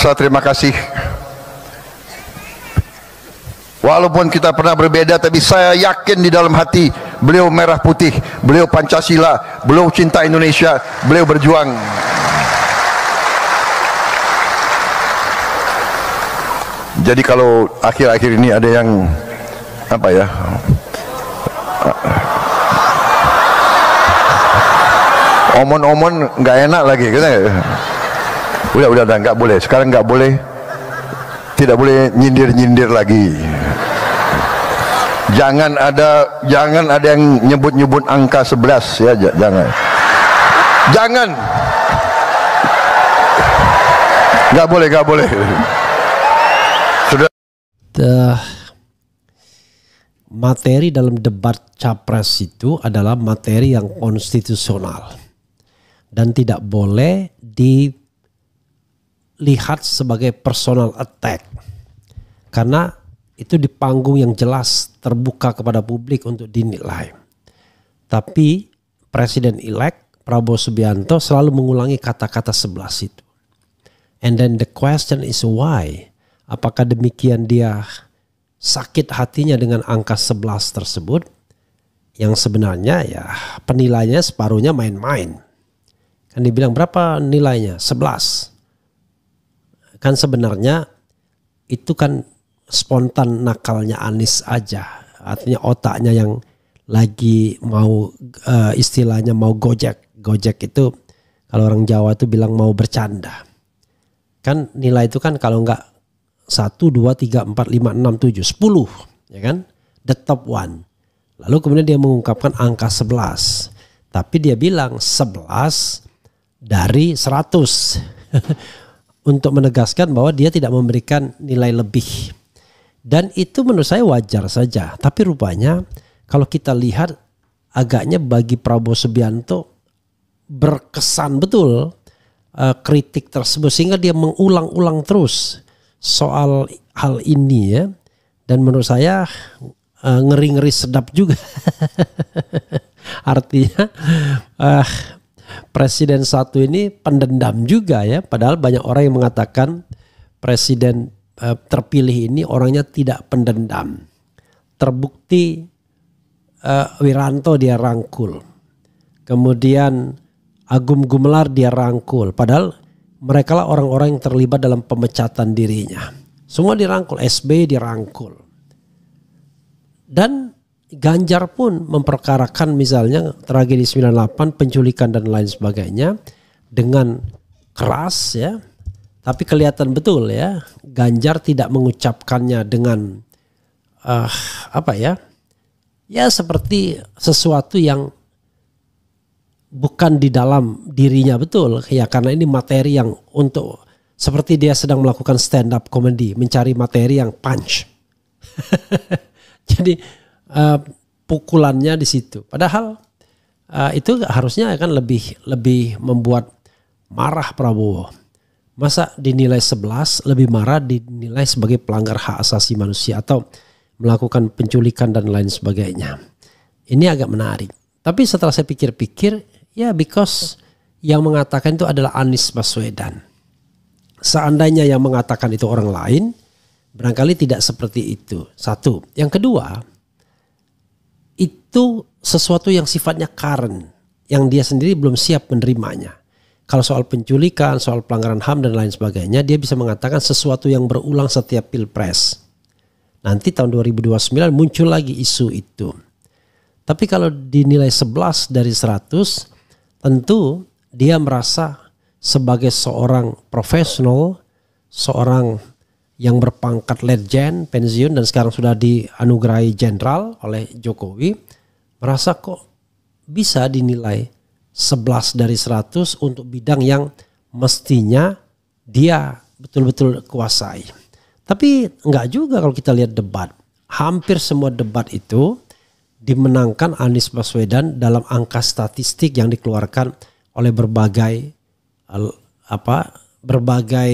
rasa terima kasih. Walaupun kita pernah berbeda, tapi saya yakin di dalam hati beliau merah putih, beliau Pancasila, beliau cinta Indonesia, beliau berjuang. Jadi kalau akhir-akhir ini ada yang apa ya, omon-omon nggak enak lagi, gitu. Udah nggak boleh. Sekarang nggak boleh, tidak boleh nyindir-nyindir lagi. Jangan ada yang nyebut-nyebut angka 11 ya, jangan. Nggak boleh. Sudah. Materi dalam debat capres itu adalah materi yang konstitusional dan tidak boleh dilihat sebagai personal attack, karena itu di panggung yang jelas terbuka kepada publik untuk dinilai. Tapi Presiden-elect Prabowo Subianto selalu mengulangi kata-kata 11 itu. And then the question is why? Apakah demikian dia sakit hatinya dengan angka 11 tersebut? Yang sebenarnya ya penilaiannya separuhnya main-main. Kan dibilang berapa nilainya? 11. Kan sebenarnya itu kan spontan nakalnya Anies aja, artinya otaknya yang lagi mau istilahnya mau gojek itu, kalau orang Jawa itu bilang mau bercanda. Kan nilai itu kan kalau enggak 1, 2, 3, 4, 5, 6, 7, 10 ya kan, the top one. Lalu kemudian dia mengungkapkan angka 11, tapi dia bilang 11 dari 100 untuk menegaskan bahwa dia tidak memberikan nilai lebih. Dan itu menurut saya wajar saja. Tapi rupanya kalau kita lihat agaknya bagi Prabowo Subianto berkesan betul kritik tersebut, sehingga dia mengulang-ulang terus soal hal ini ya. Dan menurut saya ngeri-ngeri sedap juga. Artinya Presiden satu ini pendendam juga ya. Padahal banyak orang yang mengatakan Presiden terpilih ini orangnya tidak pendendam. Terbukti Wiranto dia rangkul, kemudian Agung Gumelar dia rangkul, padahal mereka lah orang-orang yang terlibat dalam pemecatan dirinya. Semua dirangkul, SBY dirangkul. Dan Ganjar pun memperkarakan misalnya tragedi 98, penculikan dan lain sebagainya dengan keras ya. Tapi kelihatan betul ya, Ganjar tidak mengucapkannya dengan ya seperti sesuatu yang bukan di dalam dirinya betul ya, karena ini materi yang untuk seperti dia sedang melakukan stand up comedy, mencari materi yang punch. Jadi pukulannya di situ. Padahal itu harusnya akan lebih membuat marah Prabowo. Masa dinilai 11 lebih marah dinilai sebagai pelanggar hak asasi manusia atau melakukan penculikan dan lain sebagainya. Ini agak menarik. Tapi setelah saya pikir-pikir, ya because yang mengatakan itu adalah Anies Baswedan. Seandainya yang mengatakan itu orang lain, barangkali tidak seperti itu. Satu. Yang kedua, itu sesuatu yang sifatnya current, yang dia sendiri belum siap menerimanya. Kalau soal penculikan, soal pelanggaran HAM dan lain sebagainya, dia bisa mengatakan sesuatu yang berulang setiap pilpres. Nanti tahun 2029 muncul lagi isu itu. Tapi kalau dinilai 11 dari 100, tentu dia merasa sebagai seorang profesional, seorang yang berpangkat legend, pensiun dan sekarang sudah dianugerahi jenderal oleh Jokowi, merasa kok bisa dinilai 11 dari 100 untuk bidang yang mestinya dia betul-betul kuasai. Tapi enggak juga kalau kita lihat debat. Hampir semua debat itu dimenangkan Anies Baswedan dalam angka statistik yang dikeluarkan oleh berbagai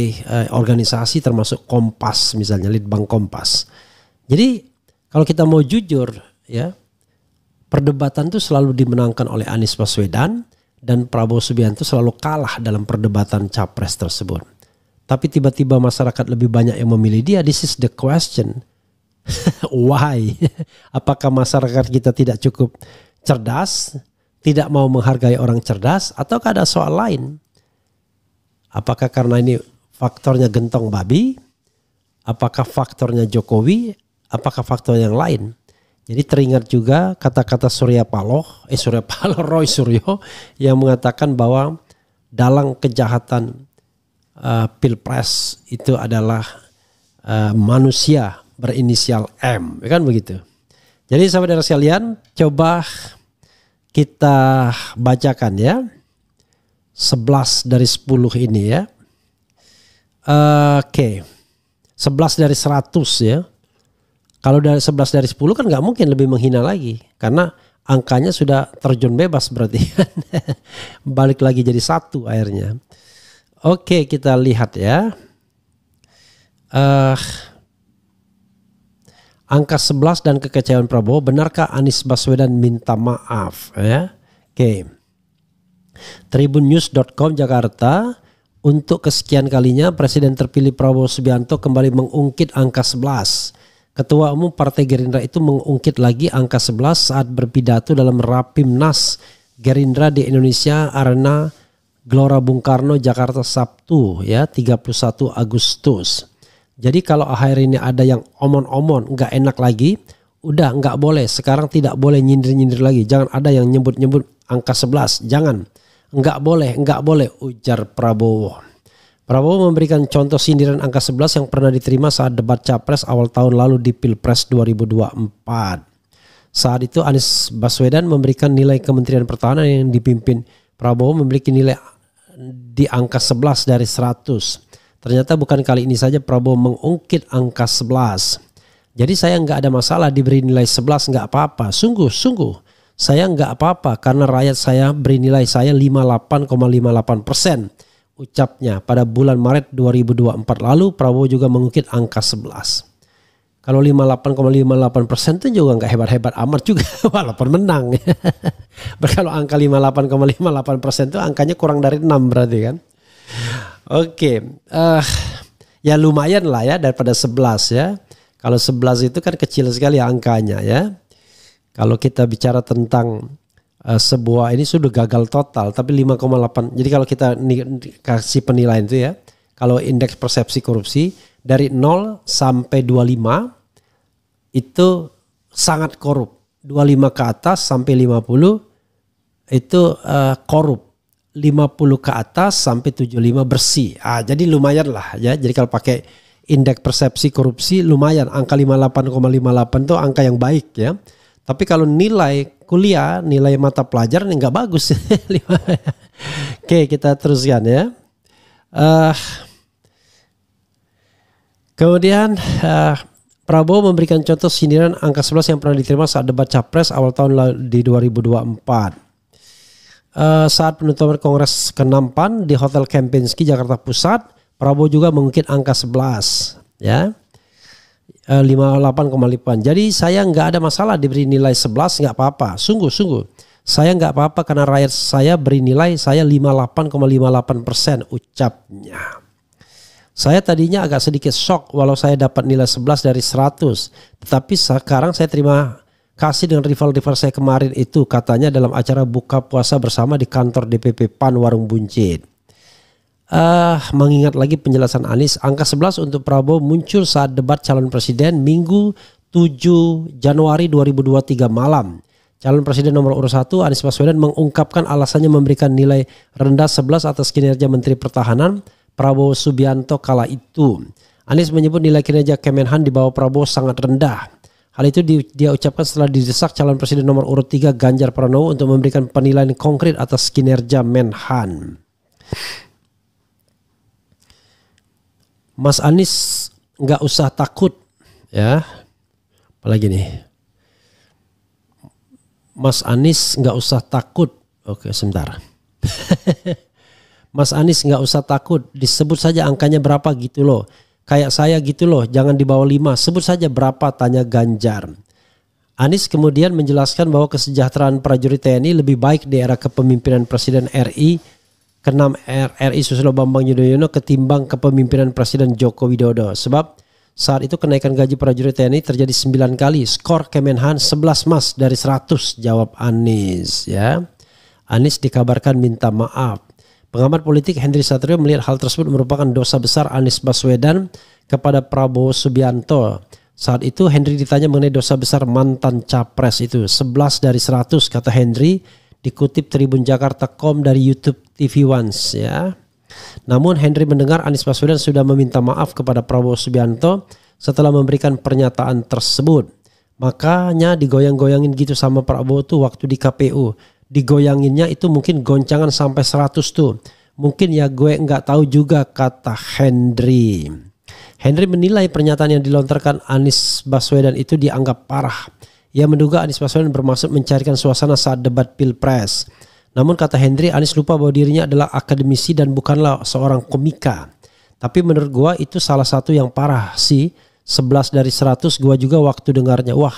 organisasi termasuk Kompas misalnya, Litbang Kompas. Jadi kalau kita mau jujur ya, perdebatan itu selalu dimenangkan oleh Anies Baswedan dan Prabowo Subianto selalu kalah dalam perdebatan capres tersebut. tapi tiba-tiba masyarakat lebih banyak yang memilih dia. This is the question. Why? Apakah masyarakat kita tidak cukup cerdas, tidak mau menghargai orang cerdas, ataukah ada soal lain? Apakah karena ini faktornya gentong babi? Apakah faktornya Jokowi? Apakah faktor yang lain? Jadi teringat juga kata-kata Roy Suryo yang mengatakan bahwa dalang kejahatan Pilpres itu adalah manusia berinisial M, kan begitu. Jadi saudara sekalian, coba kita bacakan ya 11 dari 10 ini ya. Oke. 11 dari 100 ya. Kalau dari 11 dari 10 kan nggak mungkin lebih menghina lagi, karena angkanya sudah terjun bebas berarti. Balik lagi jadi 1 akhirnya. Oke, kita lihat ya. Angka 11 dan kekecewaan Prabowo, benarkah Anies Baswedan minta maaf ya? Oke. Tribunnews.com Jakarta, untuk kesekian kalinya Presiden terpilih Prabowo Subianto kembali mengungkit angka 11. Ketua Umum Partai Gerindra itu mengungkit lagi angka 11 saat berpidato dalam Rapimnas Gerindra di Indonesia Arena Gelora Bung Karno Jakarta Sabtu ya 31 Agustus. Jadi kalau akhir ini ada yang omon-omon nggak enak lagi, udah nggak boleh. Sekarang tidak boleh nyindir-nyindir lagi. Jangan ada yang nyebut-nyebut angka 11. Jangan. Nggak boleh, ujar Prabowo. Prabowo memberikan contoh sindiran angka 11 yang pernah diterima saat debat Capres awal tahun lalu di Pilpres 2024. Saat itu Anies Baswedan memberikan nilai Kementerian Pertahanan yang dipimpin Prabowo memiliki nilai di angka 11 dari 100. Ternyata bukan kali ini saja Prabowo mengungkit angka 11. Jadi saya nggak ada masalah diberi nilai 11, nggak apa-apa. Sungguh saya nggak apa-apa karena rakyat saya beri nilai saya 58,58%. Ucapnya pada bulan Maret 2024 lalu. Prabowo juga mengungkit angka 11. Kalau 58,58% itu juga nggak hebat-hebat amat juga walaupun menang. Kalau angka 58,58% itu angkanya kurang dari 6 berarti kan. Oke, ya lumayan lah ya daripada 11 ya. Kalau 11 itu kan kecil sekali angkanya ya. Kalau kita bicara tentang sebuah ini sudah gagal total, tapi 5,8. Jadi kalau kita kasih penilaian itu ya, kalau indeks persepsi korupsi dari 0 sampai 25 itu sangat korup. 25 ke atas sampai 50 itu korup. 50 ke atas sampai 75 bersih. Jadi lumayan lah ya. Jadi kalau pakai indeks persepsi korupsi lumayan, angka 58,58 itu angka yang baik ya. Tapi kalau nilai kuliah, nilai mata pelajaran nggak bagus. Oke, kita teruskan ya. Kemudian Prabowo memberikan contoh sindiran angka 11 yang pernah diterima saat debat Capres awal tahun di 2024. Saat penutupan Kongres ke-6 PAN di Hotel Kempinski Jakarta Pusat, Prabowo juga mengungkit angka 11 ya. 58,5. Jadi saya nggak ada masalah diberi nilai 11, nggak apa-apa. Sungguh saya nggak apa-apa karena rakyat saya beri nilai saya 58,58%, ucapnya. Saya tadinya agak sedikit shock walau saya dapat nilai 11 dari 100. Tetapi sekarang saya terima kasih dengan rival-rival saya kemarin itu, katanya dalam acara buka puasa bersama di kantor DPP PAN Warung Buncit. Mengingat lagi penjelasan Anies, angka 11 untuk Prabowo muncul saat debat calon presiden Minggu 7 Januari 2023 malam. Calon presiden nomor urut 1 Anies Baswedan mengungkapkan alasannya memberikan nilai rendah 11 atas kinerja Menteri Pertahanan Prabowo Subianto kala itu. Anies menyebut nilai kinerja Kemenhan di bawah Prabowo sangat rendah. Hal itu dia ucapkan setelah didesak calon presiden nomor urut 3 Ganjar Pranowo untuk memberikan penilaian konkret atas kinerja Menhan. Mas Anies nggak usah takut ya. Apalagi nih, Mas Anies nggak usah takut. Oke, sebentar. Mas Anies nggak usah takut, disebut saja angkanya berapa gitu loh. Kayak saya gitu loh, jangan di bawah 5. Sebut saja berapa, tanya Ganjar. Anies kemudian menjelaskan bahwa kesejahteraan prajurit TNI lebih baik di era kepemimpinan Presiden RI ke-6 RI Susilo Bambang Yudhoyono ketimbang kepemimpinan Presiden Joko Widodo. Sebab saat itu kenaikan gaji prajurit TNI terjadi 9 kali. Skor Kemenhan 11 mas dari 100, jawab Anies ya. Anies dikabarkan minta maaf. Pengamat politik Henry Satrio melihat hal tersebut merupakan dosa besar Anies Baswedan kepada Prabowo Subianto. Saat itu Henry ditanya mengenai dosa besar mantan capres itu. 11 dari 100 kata Henry, dikutip Tribun Jakarta.com dari YouTube TV Once ya. Namun Henry mendengar Anies Baswedan sudah meminta maaf kepada Prabowo Subianto setelah memberikan pernyataan tersebut. Makanya digoyang-goyangin gitu sama Prabowo tuh waktu di KPU. Digoyanginnya itu mungkin goncangan sampai 100 tuh. Mungkin ya gue nggak tahu juga, kata Henry. Henry menilai pernyataan yang dilontarkan Anies Baswedan itu dianggap parah. Ia menduga Anies Baswedan bermaksud mencarikan suasana saat debat Pilpres. Namun kata Henry, Anies lupa bahwa dirinya adalah akademisi dan bukanlah seorang komika. Tapi menurut gua itu salah satu yang parah sih. 11 dari 100 gua juga waktu dengarnya. Wah,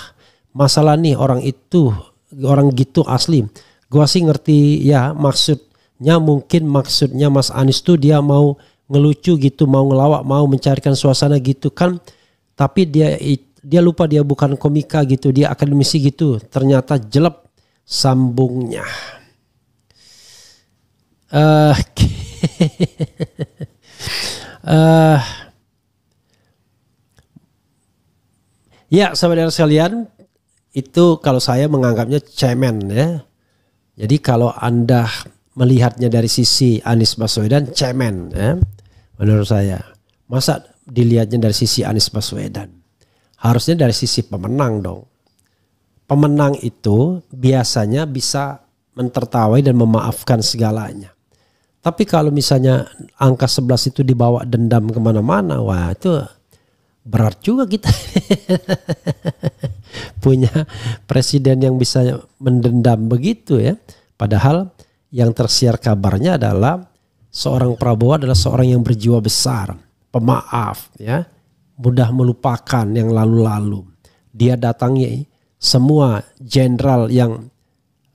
masalah nih orang itu, orang gitu asli. Gua sih ngerti ya maksudnya, mungkin maksudnya Mas Anies tuh dia mau ngelucu gitu, mau ngelawak, mau mencarikan suasana gitu kan. Tapi dia lupa dia bukan komika gitu, dia akademisi gitu. Ternyata jelek sambungnya. Ya saudara sekalian, itu kalau saya menganggapnya cemen ya. Jadi kalau Anda melihatnya dari sisi Anies Baswedan, cemen ya, menurut saya. Masa dilihatnya dari sisi Anies Baswedan? Harusnya dari sisi pemenang dong. Pemenang itu biasanya bisa mentertawai dan memaafkan segalanya. Tapi kalau misalnya angka 11 itu dibawa dendam kemana-mana, wah itu berat juga kita. Punya presiden yang bisa mendendam begitu ya. Padahal yang tersiar kabarnya adalah seorang Prabowo adalah seorang yang berjiwa besar, pemaaf ya, mudah melupakan yang lalu-lalu. Dia datangi semua jenderal yang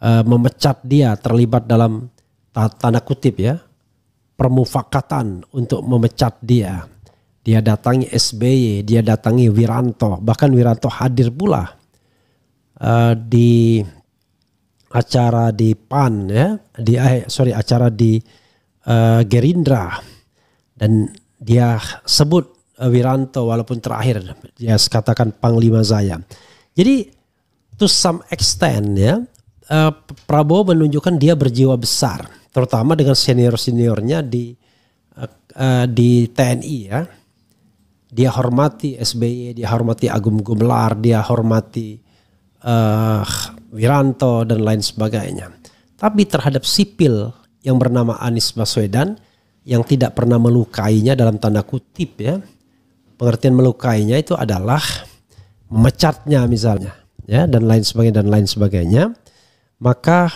memecat dia terlibat dalam tanda kutip ya, permufakatan untuk memecat dia. Dia datangi SBY, dia datangi Wiranto, bahkan Wiranto hadir pula di acara di PAN ya, acara di Gerindra, dan dia sebut Wiranto walaupun terakhir dia katakan panglima saya. Jadi to some extent ya, Prabowo menunjukkan dia berjiwa besar, terutama dengan senior-seniornya di TNI ya. Dia hormati SBY, dia hormati Agung Gumelar, dia hormati Wiranto dan lain sebagainya. Tapi terhadap sipil yang bernama Anies Baswedan yang tidak pernah melukainya dalam tanda kutip ya. Pengertian melukainya itu adalah memecatnya misalnya ya, dan lain sebagainya. Maka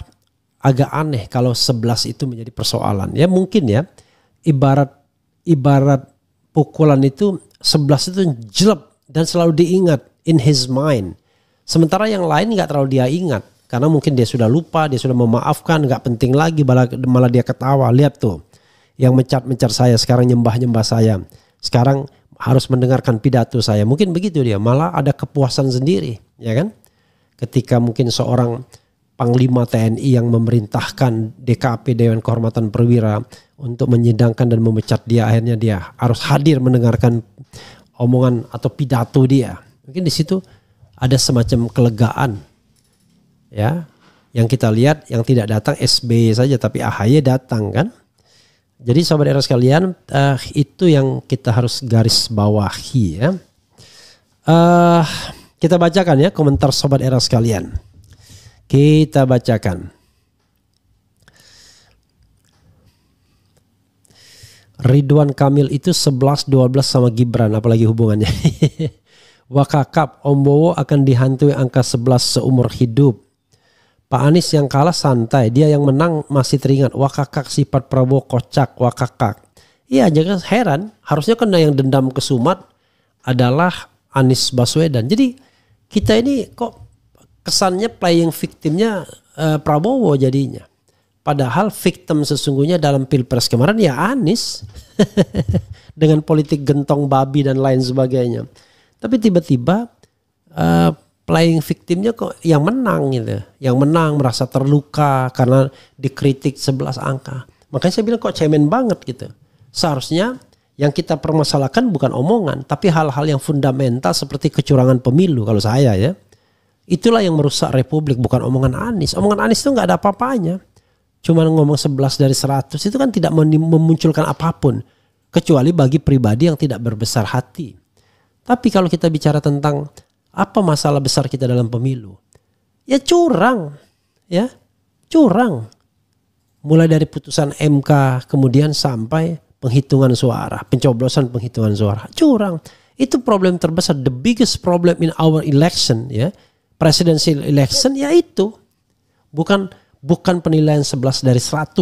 agak aneh kalau 11 itu menjadi persoalan. Ya mungkin ya, ibarat pukulan itu 11 itu jelek dan selalu diingat in his mind. Sementara yang lain nggak terlalu dia ingat karena mungkin dia sudah lupa, dia sudah memaafkan, nggak penting lagi, malah dia ketawa. Lihat tuh, yang mencat saya sekarang nyembah saya, sekarang harus mendengarkan pidato saya. Mungkin begitu dia, malah ada kepuasan sendiri, ya kan? Ketika mungkin seorang Panglima TNI yang memerintahkan DKP Dewan Kehormatan Perwira untuk menyidangkan dan memecat dia, akhirnya dia harus hadir mendengarkan omongan atau pidato dia. Mungkin di situ ada semacam kelegaan ya. Yang kita lihat yang tidak datang SBY saja, tapi AHY datang kan. Jadi sahabat era sekalian, itu yang kita harus garis bawahi ya. Kita bacakan ya komentar sobat era sekalian. Kita bacakan. Ridwan Kamil itu 11-12 sama Gibran, apalagi hubungannya. Wakakap, Om Bowo akan dihantui angka 11 seumur hidup. Pak Anies yang kalah santai, dia yang menang masih teringat. Wakakak, sifat Prabowo kocak, wakakak. Iya, jangan heran, harusnya kan yang dendam ke Sumat adalah Anies Baswedan. Jadi kita ini kok kesannya playing victimnya Prabowo jadinya. Padahal victim sesungguhnya dalam Pilpres kemarin ya Anies. Dengan politik gentong babi dan lain sebagainya. Tapi tiba-tiba playing victimnya kok yang menang gitu. Yang menang merasa terluka karena dikritik 11 angka. Makanya saya bilang kok cemen banget gitu. Seharusnya yang kita permasalahkan bukan omongan. Tapi hal-hal yang fundamental seperti kecurangan pemilu kalau saya ya. Itulah yang merusak Republik, bukan omongan Anies. Omongan Anies itu gak ada apa-apanya. Cuma ngomong 11 dari 100 itu kan tidak memunculkan apapun. Kecuali bagi pribadi yang tidak berbesar hati. Tapi kalau kita bicara tentang apa masalah besar kita dalam pemilu? Ya curang. Ya, curang. Mulai dari putusan MK kemudian sampai penghitungan suara. Pencoblosan penghitungan suara. Curang. Itu problem terbesar. The biggest problem in our election ya. Presidential election ya itu. Bukan penilaian 11 dari 100.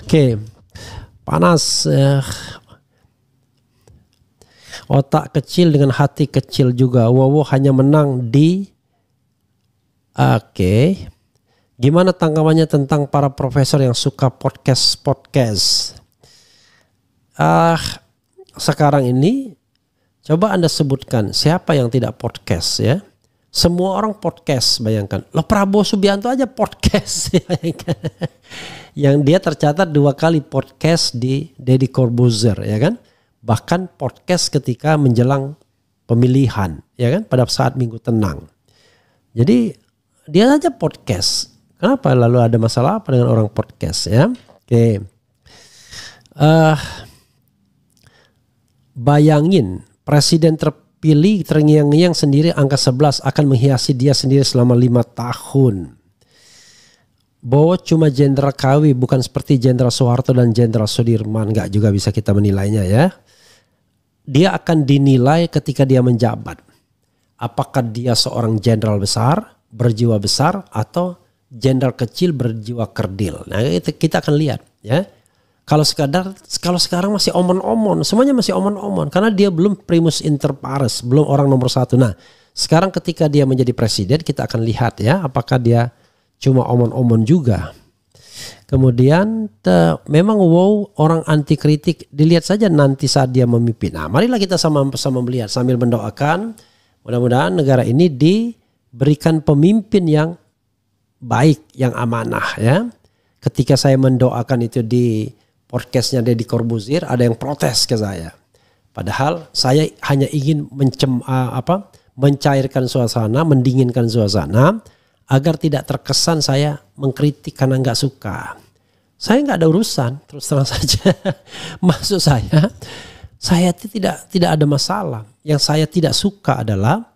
Oke. Panas. Otak kecil dengan hati kecil juga. Wowo hanya menang di... Oke. Gimana tanggapannya tentang para profesor yang suka podcast? Sekarang ini coba Anda sebutkan siapa yang tidak podcast ya. Semua orang podcast, bayangkan. Loh Prabowo Subianto aja podcast. Yang dia tercatat 2 kali podcast di Deddy Corbuzier ya kan. Bahkan podcast ketika menjelang pemilihan ya kan, pada saat Minggu Tenang. Jadi dia saja podcast. Kenapa lalu ada masalah apa dengan orang podcast ya? Oke. Bayangin presiden terpilih terngiang-ngiang sendiri angka 11 akan menghiasi dia sendiri selama 5 tahun. Bahwa cuma Jenderal KW bukan seperti Jenderal Soeharto dan Jenderal Sudirman, nggak juga bisa kita menilainya ya. Dia akan dinilai ketika dia menjabat. Apakah dia seorang jenderal besar, berjiwa besar, atau jenderal kecil berjiwa kerdil. Nah itu kita akan lihat ya. Kalau sekarang masih omon-omon, semuanya masih omon-omon karena dia belum primus inter pares, belum orang nomor 1. Nah sekarang ketika dia menjadi presiden kita akan lihat ya apakah dia cuma omon-omon juga. Kemudian memang orang anti kritik, dilihat saja nanti saat dia memimpin. Nah marilah kita sama-sama melihat sambil mendoakan mudah-mudahan negara ini diberikan pemimpin yang baik, yang amanah ya. Ketika saya mendoakan itu di podcastnya Deddy Corbuzier, ada yang protes ke saya. Padahal saya hanya ingin mencairkan suasana, mendinginkan suasana agar tidak terkesan saya mengkritik karena nggak suka. Saya nggak ada urusan, terus terang saja. Maksud saya tidak ada masalah. Yang saya tidak suka adalah